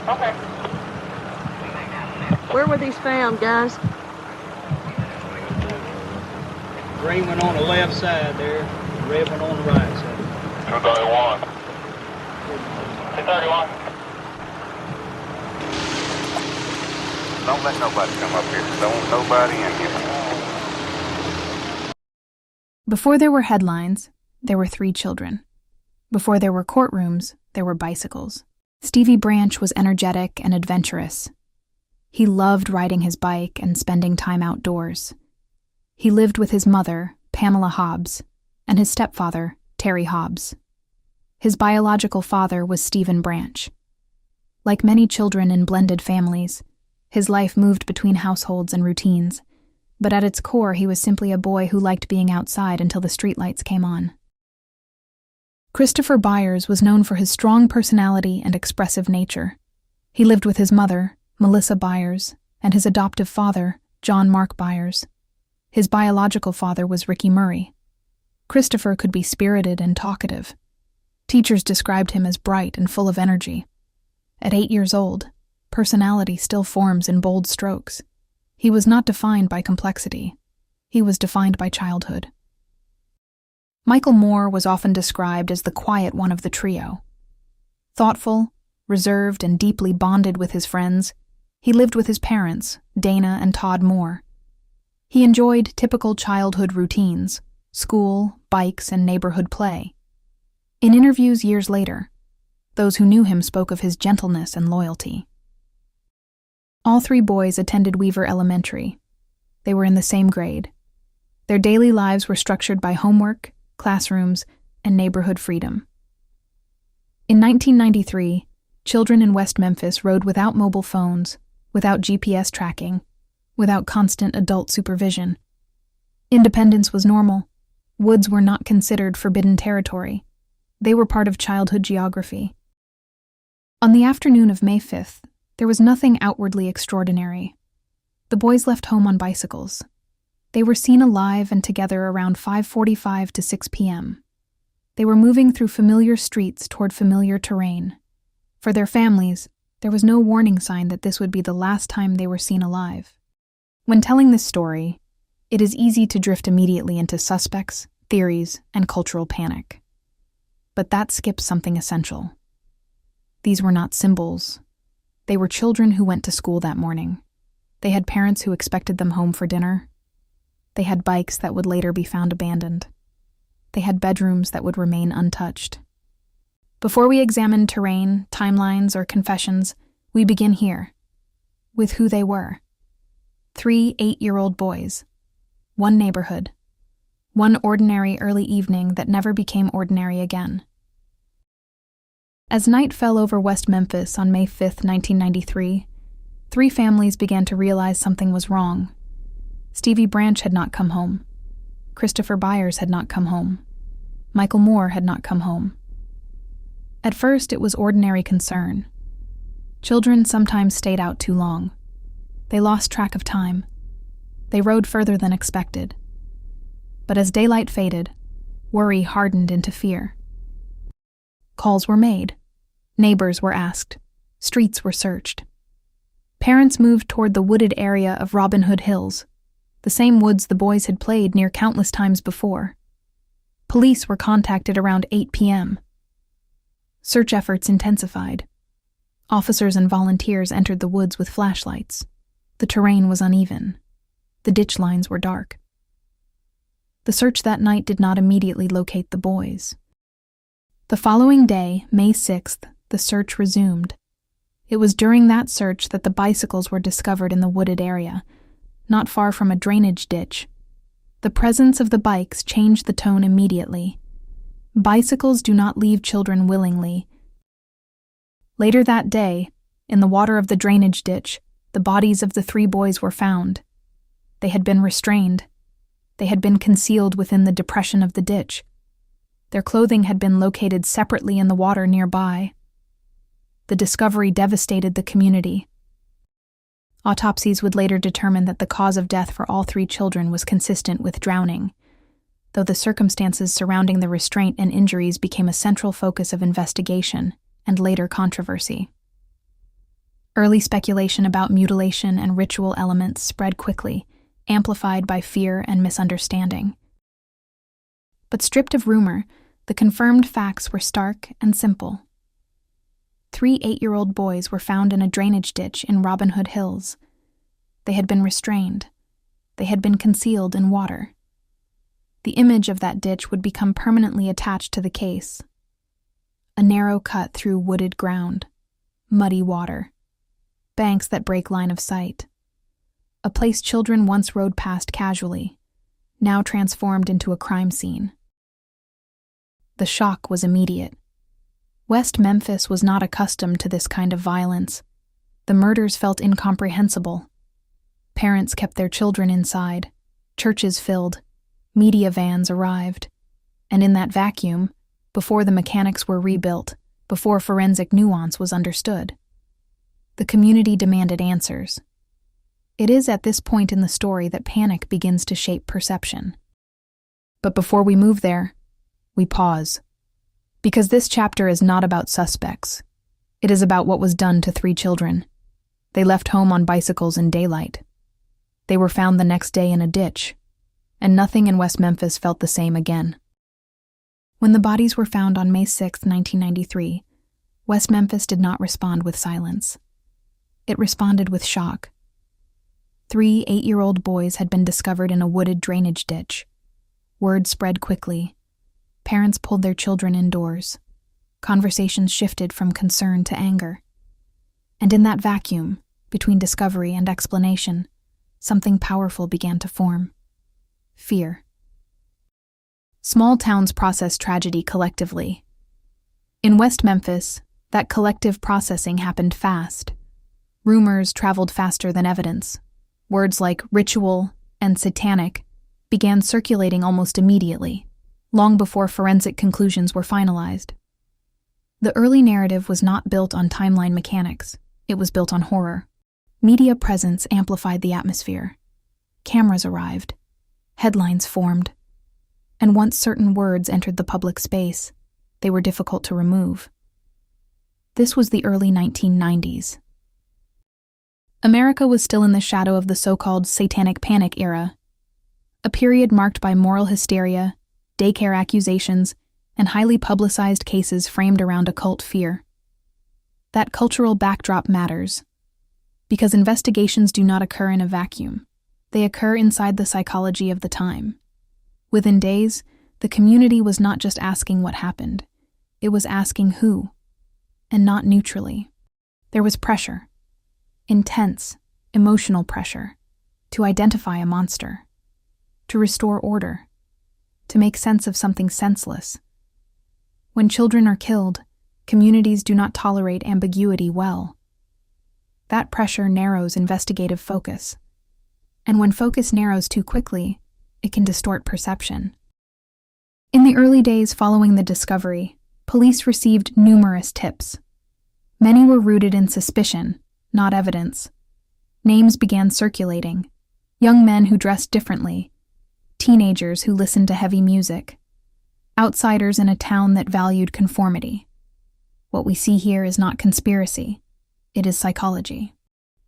Okay. Where were these found, guys? Green one on the left side there, red one on the right side. 231. 231. Don't let nobody come up here. Don't nobody in here. Before there were headlines, there were 3 children. Before there were courtrooms, there were bicycles. Stevie Branch was energetic and adventurous. He loved riding his bike and spending time outdoors. He lived with his mother, Pamela Hobbs, and his stepfather, Terry Hobbs. His biological father was Stephen Branch. Like many children in blended families, his life moved between households and routines, but at its core he was simply a boy who liked being outside until the streetlights came on. Christopher Byers was known for his strong personality and expressive nature. He lived with his mother, Melissa Byers, and his adoptive father, John Mark Byers. His biological father was Ricky Murray. Christopher could be spirited and talkative. Teachers described him as bright and full of energy. At 8 years old, personality still forms in bold strokes. He was not defined by complexity. He was defined by childhood. Michael Moore was often described as the quiet one of the trio. Thoughtful, reserved, and deeply bonded with his friends, he lived with his parents, Dana and Todd Moore. He enjoyed typical childhood routines, school, bikes, and neighborhood play. In interviews years later, those who knew him spoke of his gentleness and loyalty. All 3 boys attended Weaver Elementary. They were in the same grade. Their daily lives were structured by homework, classrooms, and neighborhood freedom. In 1993, children in West Memphis rode without mobile phones, without GPS tracking, without constant adult supervision. Independence was normal. Woods were not considered forbidden territory. They were part of childhood geography. On the afternoon of May 5th, there was nothing outwardly extraordinary. The boys left home on bicycles. They were seen alive and together around 5:45 to 6 p.m. They were moving through familiar streets toward familiar terrain. For their families, there was no warning sign that this would be the last time they were seen alive. When telling this story, it is easy to drift immediately into suspects, theories, and cultural panic. But that skips something essential. These were not symbols. They were children who went to school that morning. They had parents who expected them home for dinner. They had bikes that would later be found abandoned. They had bedrooms that would remain untouched. Before we examine terrain, timelines, or confessions, we begin here, with who they were. 3 8-year-old boys. 1 neighborhood. 1 ordinary early evening that never became ordinary again. As night fell over West Memphis on May 5, 1993, 3 families began to realize something was wrong. Stevie Branch had not come home. Christopher Byers had not come home. Michael Moore had not come home. At first, it was ordinary concern. Children sometimes stayed out too long. They lost track of time. They rode further than expected. But as daylight faded, worry hardened into fear. Calls were made. Neighbors were asked. Streets were searched. Parents moved toward the wooded area of Robin Hood Hills, the same woods the boys had played near countless times before. Police were contacted around 8 p.m. Search efforts intensified. Officers and volunteers entered the woods with flashlights. The terrain was uneven. The ditch lines were dark. The search that night did not immediately locate the boys. The following day, May 6th, the search resumed. It was during that search that the bicycles were discovered in the wooded area, not far from a drainage ditch. The presence of the bikes changed the tone immediately. Bicycles do not leave children willingly. Later that day, in the water of the drainage ditch, the bodies of the 3 boys were found. They had been restrained. They had been concealed within the depression of the ditch. Their clothing had been located separately in the water nearby. The discovery devastated the community. Autopsies would later determine that the cause of death for all 3 children was consistent with drowning, though the circumstances surrounding the restraint and injuries became a central focus of investigation and later controversy. Early speculation about mutilation and ritual elements spread quickly, amplified by fear and misunderstanding. But stripped of rumor, the confirmed facts were stark and simple. 3 8-year-old boys were found in a drainage ditch in Robin Hood Hills. They had been restrained. They had been concealed in water. The image of that ditch would become permanently attached to the case. A narrow cut through wooded ground, muddy water, banks that break line of sight. A place children once rode past casually, now transformed into a crime scene. The shock was immediate. West Memphis was not accustomed to this kind of violence. The murders felt incomprehensible. Parents kept their children inside, churches filled, media vans arrived, and in that vacuum, before the mechanics were rebuilt, before forensic nuance was understood, the community demanded answers. It is at this point in the story that panic begins to shape perception. But before we move there, we pause. Because this chapter is not about suspects. It is about what was done to 3 children. They left home on bicycles in daylight. They were found the next day in a ditch, and nothing in West Memphis felt the same again. When the bodies were found on May 6, 1993, West Memphis did not respond with silence. It responded with shock. 3 8-year-old boys had been discovered in a wooded drainage ditch. Word spread quickly. Parents pulled their children indoors. Conversations shifted from concern to anger. And in that vacuum, between discovery and explanation, something powerful began to form. Fear. Small towns process tragedy collectively. In West Memphis, that collective processing happened fast. Rumors traveled faster than evidence. Words like ritual and satanic began circulating almost immediately, long before forensic conclusions were finalized. The early narrative was not built on timeline mechanics. It was built on horror. Media presence amplified the atmosphere. Cameras arrived. Headlines formed. And once certain words entered the public space, they were difficult to remove. This was the early 1990s. America was still in the shadow of the so-called Satanic Panic era, a period marked by moral hysteria, daycare accusations, and highly publicized cases framed around occult fear. That cultural backdrop matters, because investigations do not occur in a vacuum. They occur inside the psychology of the time. Within days, the community was not just asking what happened, it was asking who, and not neutrally. There was pressure, intense, emotional pressure, to identify a monster, to restore order, to make sense of something senseless. When children are killed, communities do not tolerate ambiguity well. That pressure narrows investigative focus. And when focus narrows too quickly, it can distort perception. In the early days following the discovery, police received numerous tips. Many were rooted in suspicion, not evidence. Names began circulating. Young men who dressed differently. Teenagers who listened to heavy music. Outsiders in a town that valued conformity. What we see here is not conspiracy. It is psychology.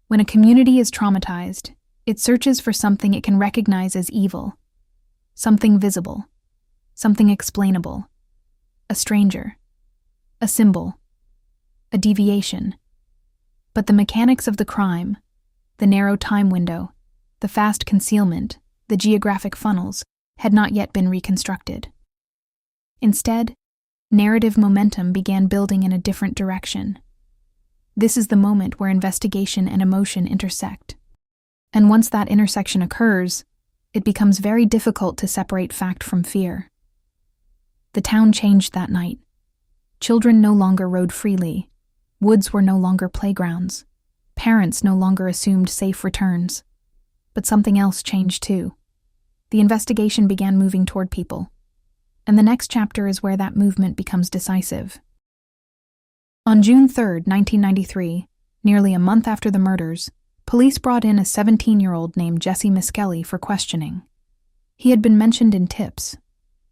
When a community is traumatized, it searches for something it can recognize as evil. Something visible. Something explainable. A stranger. A symbol. A deviation. But the mechanics of the crime, the narrow time window, the fast concealment, the geographic funnels, had not yet been reconstructed. Instead, narrative momentum began building in a different direction. This is the moment where investigation and emotion intersect. And once that intersection occurs, it becomes very difficult to separate fact from fear. The town changed that night. Children no longer rode freely. Woods were no longer playgrounds. Parents no longer assumed safe returns. But something else changed too. The investigation began moving toward people. And the next chapter is where that movement becomes decisive. On June 3, 1993, nearly a month after the murders, police brought in a 17-year-old named Jesse Miskelly for questioning. He had been mentioned in tips.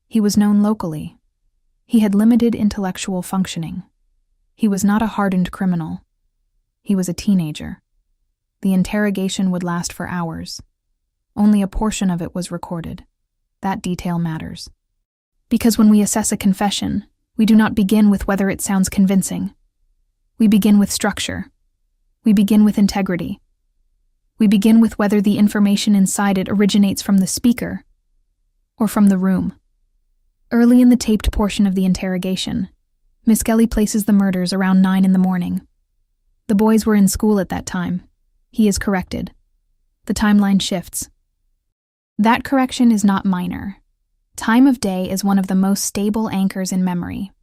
He was known locally. He had limited intellectual functioning. He was not a hardened criminal. He was a teenager. The interrogation would last for hours. Only a portion of it was recorded. That detail matters. Because when we assess a confession, we do not begin with whether it sounds convincing. We begin with structure. We begin with integrity. We begin with whether the information inside it originates from the speaker or from the room. Early in the taped portion of the interrogation, Miss Kelly places the murders around 9 in the morning. The boys were in school at that time. He is corrected. The timeline shifts. That correction is not minor. Time of day is one of the most stable anchors in memory.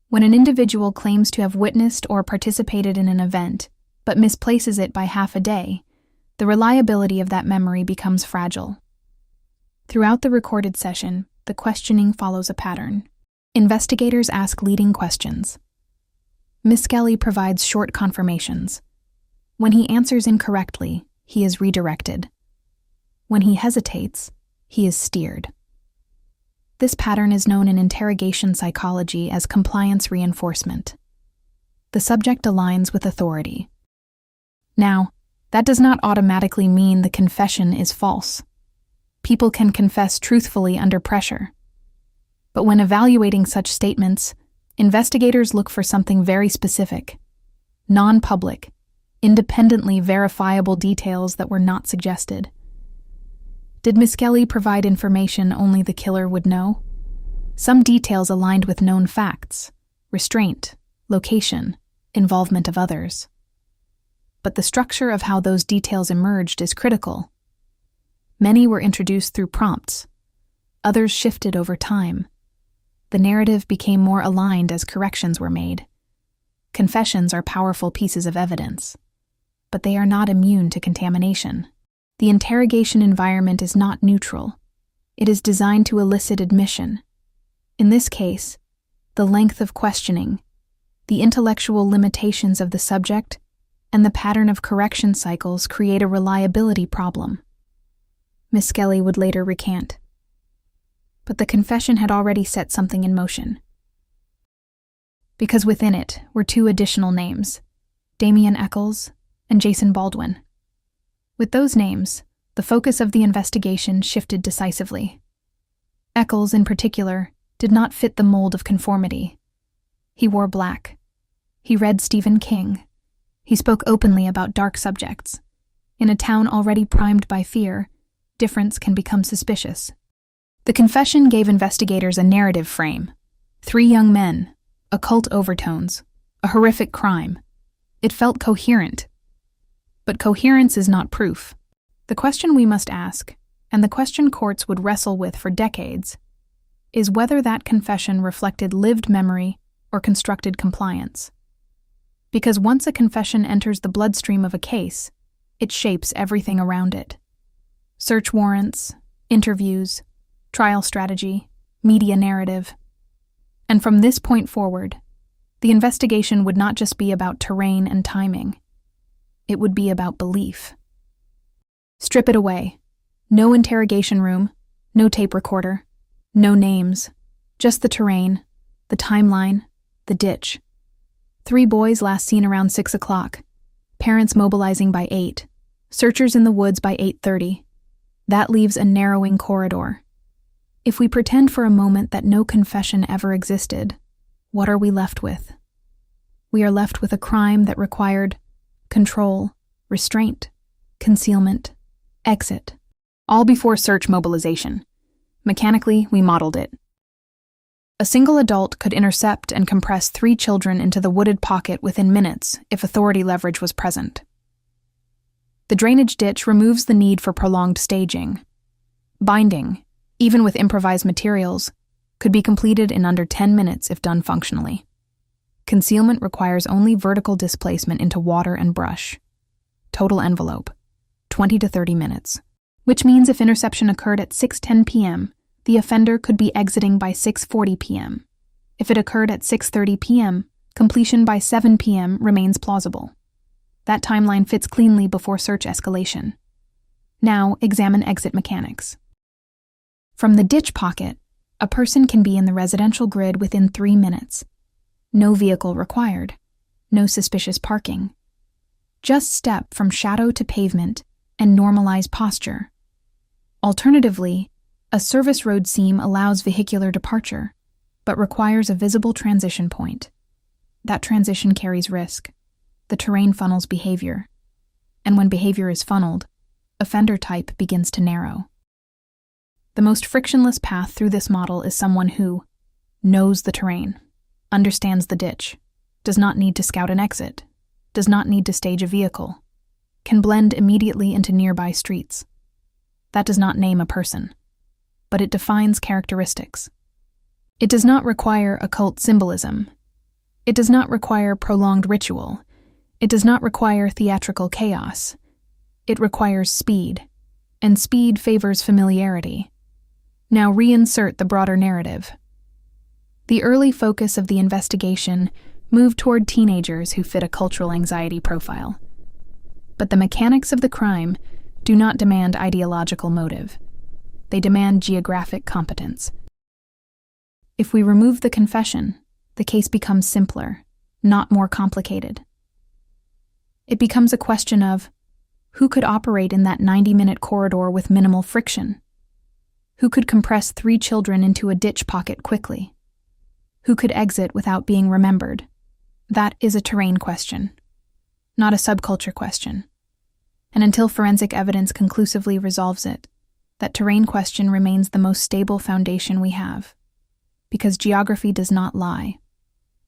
When an individual claims to have witnessed or participated in an event, but misplaces it by half a day, the reliability of that memory becomes fragile. Throughout the recorded session, the questioning follows a pattern. Investigators ask leading questions. Miss Kelly provides short confirmations. When he answers incorrectly, he is redirected. When he hesitates, he is steered. This pattern is known in interrogation psychology as compliance reinforcement. The subject aligns with authority. Now, that does not automatically mean the confession is false. People can confess truthfully under pressure. But when evaluating such statements, investigators look for something very specific, non-public, independently verifiable details that were not suggested. Did Miss Kelly provide information only the killer would know? Some details aligned with known facts: restraint, location, involvement of others. But the structure of how those details emerged is critical. Many were introduced through prompts. Others shifted over time. The narrative became more aligned as corrections were made. Confessions are powerful pieces of evidence, but they are not immune to contamination. The interrogation environment is not neutral. It is designed to elicit admission. In this case, the length of questioning, the intellectual limitations of the subject, and the pattern of correction cycles create a reliability problem. Miss Kelly would later recant. But the confession had already set something in motion. Because within it were 2 additional names, Damian Eccles and Jason Baldwin. With those names, the focus of the investigation shifted decisively. Eccles, in particular, did not fit the mold of conformity. He wore black. He read Stephen King. He spoke openly about dark subjects. In a town already primed by fear, difference can become suspicious. The confession gave investigators a narrative frame. 3 young men, occult overtones, a horrific crime. It felt coherent. But coherence is not proof. The question we must ask, and the question courts would wrestle with for decades, is whether that confession reflected lived memory or constructed compliance. Because once a confession enters the bloodstream of a case, it shapes everything around it. Search warrants, interviews, trial strategy, media narrative. And from this point forward, the investigation would not just be about terrain and timing. It would be about belief. Strip it away. No interrogation room, no tape recorder, no names, just the terrain, the timeline, the ditch. 3 boys last seen around 6 o'clock. Parents mobilizing by 8. Searchers in the woods by 8:30. That leaves a narrowing corridor. If we pretend for a moment that no confession ever existed, what are we left with? We are left with a crime that required control, restraint, concealment, exit, all before search mobilization. Mechanically, we modeled it. A single adult could intercept and compress 3 children into the wooded pocket within minutes if authority leverage was present. The drainage ditch removes the need for prolonged staging. Binding, even with improvised materials, could be completed in under 10 minutes if done functionally. Concealment requires only vertical displacement into water and brush. Total envelope, 20 to 30 minutes, which means if interception occurred at 6:10 p.m., the offender could be exiting by 6:40 p.m. If it occurred at 6:30 p.m., completion by 7 p.m. remains plausible. That timeline fits cleanly before search escalation. Now, examine exit mechanics. From the ditch pocket, a person can be in the residential grid within 3 minutes. No vehicle required. No suspicious parking. Just step from shadow to pavement and normalize posture. Alternatively, a service road seam allows vehicular departure, but requires a visible transition point. That transition carries risk. The terrain funnels behavior. And when behavior is funneled, offender type begins to narrow. The most frictionless path through this model is someone who knows the terrain, understands the ditch, does not need to scout an exit, does not need to stage a vehicle, can blend immediately into nearby streets. That does not name a person, but it defines characteristics. It does not require occult symbolism. It does not require prolonged ritual. It does not require theatrical chaos. It requires speed, and speed favors familiarity. Now reinsert the broader narrative. The early focus of the investigation moved toward teenagers who fit a cultural anxiety profile. But the mechanics of the crime do not demand ideological motive. They demand geographic competence. If we remove the confession, the case becomes simpler, not more complicated. It becomes a question of who could operate in that 90-minute corridor with minimal friction? Who could compress 3 children into a ditch pocket quickly? Who could exit without being remembered? That is a terrain question, not a subculture question. And until forensic evidence conclusively resolves it, that terrain question remains the most stable foundation we have. Because geography does not lie.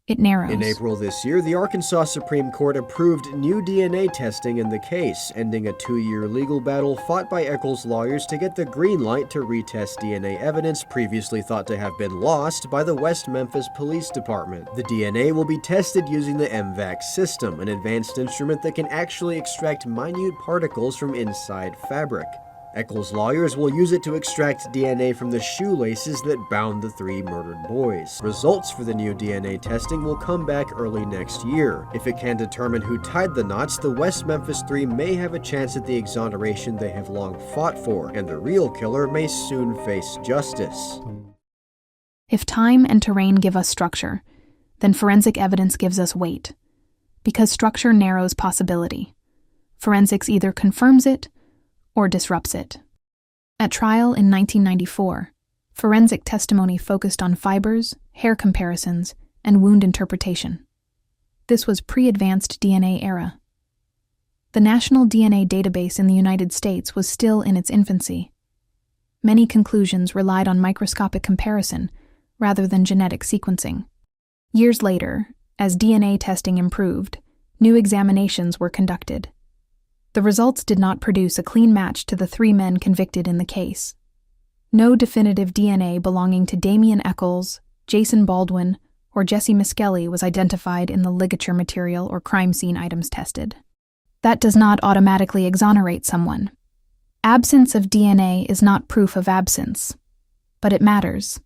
It narrows. In April this year, the Arkansas Supreme Court approved new DNA testing in the case, ending a 2-year legal battle fought by Eccles' lawyers to get the green light to retest DNA evidence previously thought to have been lost by the West Memphis Police Department. The DNA will be tested using the MVAC system, an advanced instrument that can actually extract minute particles from inside fabric. Eccles' lawyers will use it to extract DNA from the shoelaces that bound the 3 murdered boys. Results for the new DNA testing will come back early next year. If it can determine who tied the knots, the West Memphis 3 may have a chance at the exoneration they have long fought for, and the real killer may soon face justice. If time and terrain give us structure, then forensic evidence gives us weight. Because structure narrows possibility. Forensics either confirms it or disrupts it. At trial in 1994, forensic testimony focused on fibers, hair comparisons, and wound interpretation. This was pre-advanced DNA era. The national DNA database in the United States was still in its infancy. Many conclusions relied on microscopic comparison rather than genetic sequencing. Years later, as DNA testing improved, new examinations were conducted. The results did not produce a clean match to the 3 men convicted in the case. No definitive DNA belonging to Damian Eccles, Jason Baldwin, or Jesse Miskelly was identified in the ligature material or crime scene items tested. That does not automatically exonerate someone. Absence of DNA is not proof of absence, but it matters.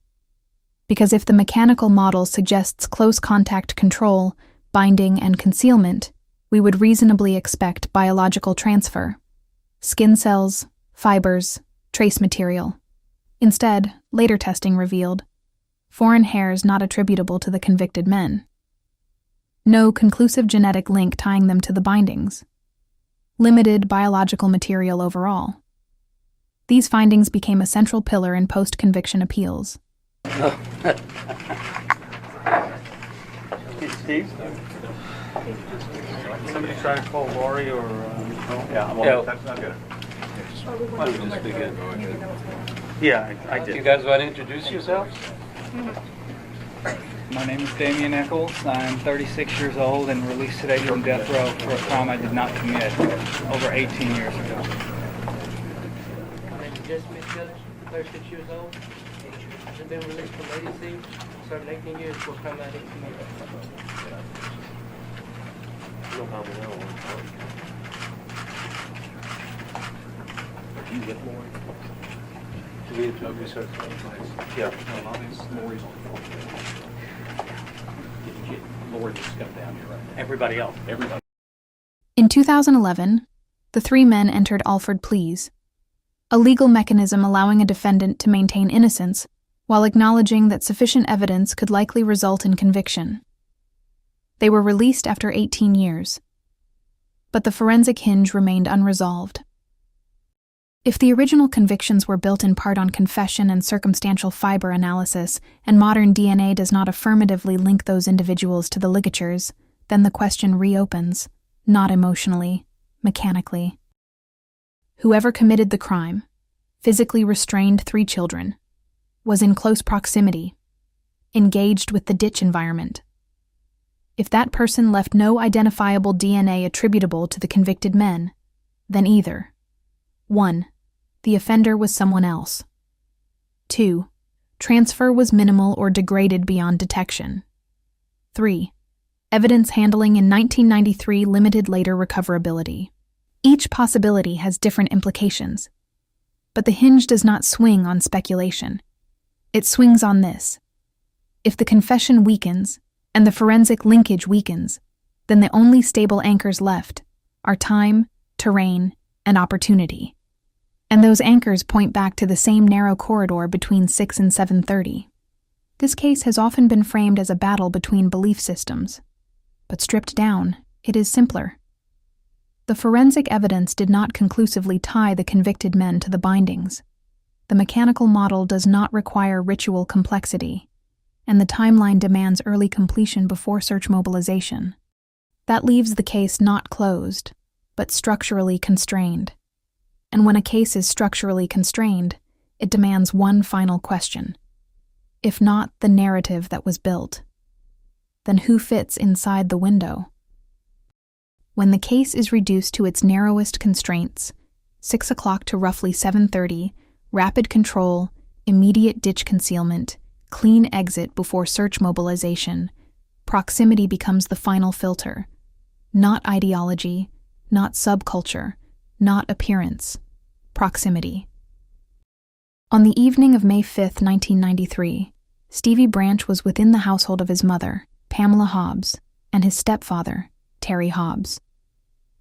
Because if the mechanical model suggests close contact control, binding, and concealment, we would reasonably expect biological transfer. Skin cells, fibers, trace material. Instead, later testing revealed foreign hairs not attributable to the convicted men. No conclusive genetic link tying them to the bindings. Limited biological material overall. These findings became a central pillar in post-conviction appeals. Steve? Somebody try to call Lori or Yeah, I'm on. That's not good. why don't we just begin? Yeah, I did. You guys want to introduce yourselves? My name is Damian Eccles. I'm 36 years old and released today from death row for a crime I did not commit over 18 years ago. My name is Jesse Miskelly, 36 years old. I've been released from ADC, served 18 years for a crime I didn't commit. No problem at all. Can you get more? Do we introduce ourselves? Yeah. Lori's on the phone. Lori just come down here right now. Everybody else. Everybody. In 2011, the 3 men entered Alford pleas, a legal mechanism allowing a defendant to maintain innocence while acknowledging that sufficient evidence could likely result in conviction. They were released after 18 years. but the forensic hinge remained unresolved. If the original convictions were built in part on confession and circumstantial fiber analysis, and modern DNA does not affirmatively link those individuals to the ligatures, then the question reopens, not emotionally, mechanically. Whoever committed the crime, physically restrained 3 children, was in close proximity, engaged with the ditch environment. If that person left no identifiable DNA attributable to the convicted men, then either 1. The offender was someone else. 2. Transfer was minimal or degraded beyond detection. 3. Evidence handling in 1993 limited later recoverability. Each possibility has different implications, but the hinge does not swing on speculation. It swings on this. If the confession weakens, and the forensic linkage weakens, then the only stable anchors left are time, terrain, and opportunity. And those anchors point back to the same narrow corridor between 6 and 7:30. This case has often been framed as a battle between belief systems. But stripped down, it is simpler. The forensic evidence did not conclusively tie the convicted men to the bindings. The mechanical model does not require ritual complexity, and the timeline demands early completion before search mobilization. That leaves the case not closed, but structurally constrained. And when a case is structurally constrained, it demands one final question. If not the narrative that was built, then who fits inside the window? When the case is reduced to its narrowest constraints, 6 o'clock to roughly 7:30, rapid control, immediate ditch concealment, clean exit before search mobilization, proximity becomes the final filter. Not ideology, not subculture, not appearance. Proximity. On the evening of May 5, 1993, Stevie Branch was within the household of his mother, Pamela Hobbs, and his stepfather, Terry Hobbs.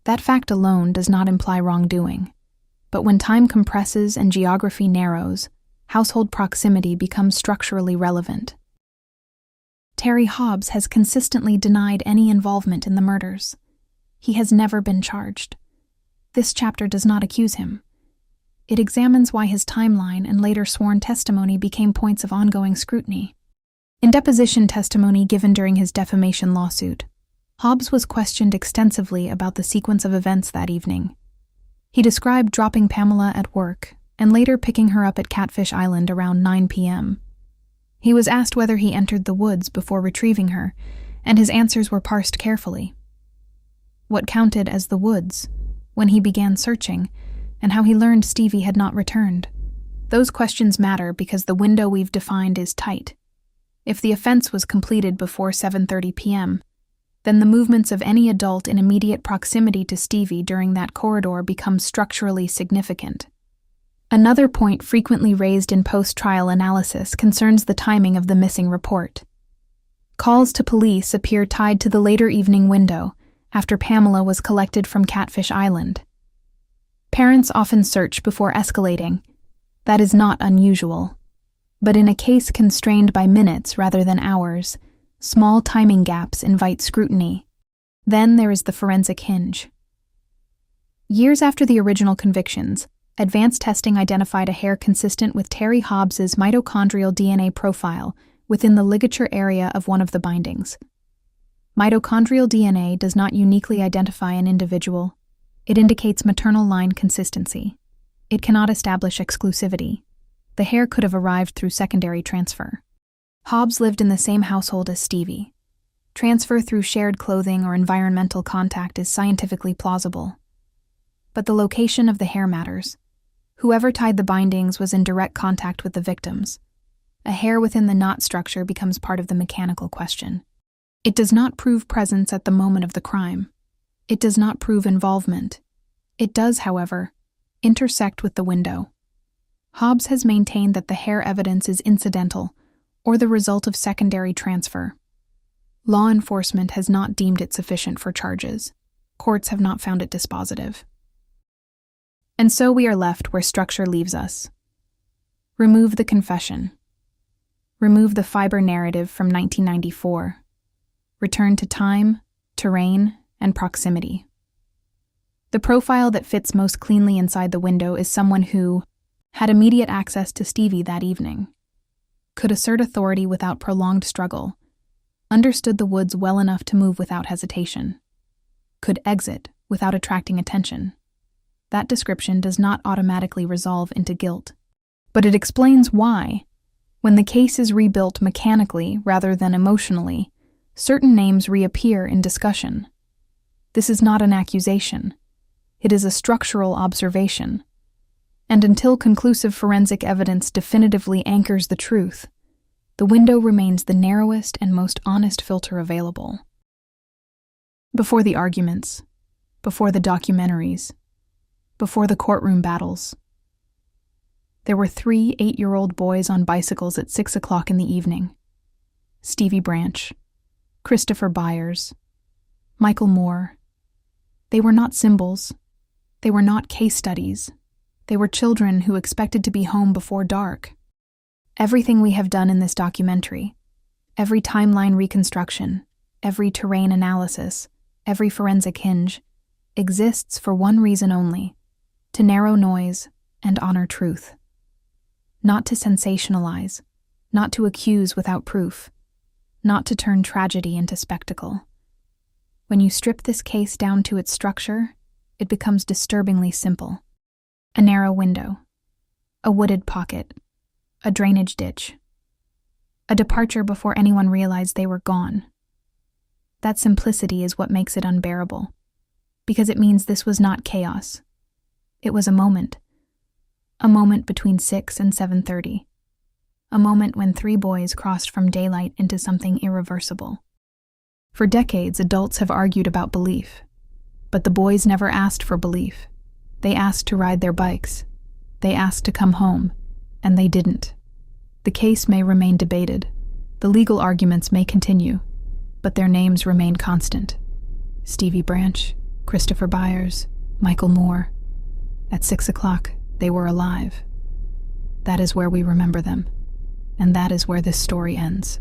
That fact alone does not imply wrongdoing, but when time compresses and geography narrows, household proximity becomes structurally relevant. Terry Hobbs has consistently denied any involvement in the murders. He has never been charged. This chapter does not accuse him. It examines why his timeline and later sworn testimony became points of ongoing scrutiny. In deposition testimony given during his defamation lawsuit, Hobbs was questioned extensively about the sequence of events that evening. He described dropping Pamela at work and later picking her up at Catfish Island around 9 p.m. He was asked whether he entered the woods before retrieving her, and his answers were parsed carefully. What counted as the woods, when he began searching, and how he learned Stevie had not returned. Those questions matter because the window we've defined is tight. If the offense was completed before 7:30 p.m., then the movements of any adult in immediate proximity to Stevie during that corridor become structurally significant. Another point frequently raised in post-trial analysis concerns the timing of the missing report. Calls to police appear tied to the later evening window, after Pamela was collected from Catfish Island. Parents often search before escalating. That is not unusual. But in a case constrained by minutes rather than hours, small timing gaps invite scrutiny. Then there is the forensic hinge. Years after the original convictions, advanced testing identified a hair consistent with Terry Hobbs's mitochondrial DNA profile within the ligature area of one of the bindings. Mitochondrial DNA does not uniquely identify an individual. It indicates maternal line consistency. It cannot establish exclusivity. The hair could have arrived through secondary transfer. Hobbs lived in the same household as Stevie. Transfer through shared clothing or environmental contact is scientifically plausible. But the location of the hair matters. Whoever tied the bindings was in direct contact with the victims. A hair within the knot structure becomes part of the mechanical question. It does not prove presence at the moment of the crime. It does not prove involvement. It does, however, intersect with the window. Hobbs has maintained that the hair evidence is incidental, or the result of secondary transfer. Law enforcement has not deemed it sufficient for charges. Courts have not found it dispositive. And so we are left where structure leaves us. Remove the confession. Remove the fiber narrative from 1994. Return to time, terrain, and proximity. The profile that fits most cleanly inside the window is someone who had immediate access to Stevie that evening, could assert authority without prolonged struggle, understood the woods well enough to move without hesitation, could exit without attracting attention. That description does not automatically resolve into guilt, but it explains why, when the case is rebuilt mechanically rather than emotionally, certain names reappear in discussion. This is not an accusation. It is a structural observation. And until conclusive forensic evidence definitively anchors the truth, the window remains the narrowest and most honest filter available. Before the arguments, before the documentaries, before the courtroom battles, there were 3 8-year-old boys on bicycles at 6 o'clock in the evening. Stevie Branch, Christopher Byers, Michael Moore. They were not symbols. They were not case studies. They were children who expected to be home before dark. Everything we have done in this documentary, every timeline reconstruction, every terrain analysis, every forensic hinge, exists for one reason only: to narrow noise and honor truth. Not to sensationalize, not to accuse without proof, not to turn tragedy into spectacle. When you strip this case down to its structure, it becomes disturbingly simple. A narrow window, a wooded pocket, a drainage ditch, a departure before anyone realized they were gone. That simplicity is what makes it unbearable, because it means this was not chaos. It was a moment between 6 and 7:30, a moment when 3 boys crossed from daylight into something irreversible. For decades, adults have argued about belief, but the boys never asked for belief. They asked to ride their bikes. They asked to come home, and they didn't. The case may remain debated. The legal arguments may continue, but their names remain constant. Stevie Branch, Christopher Byers, Michael Moore. At 6 o'clock, they were alive. That is where we remember them, and that is where this story ends.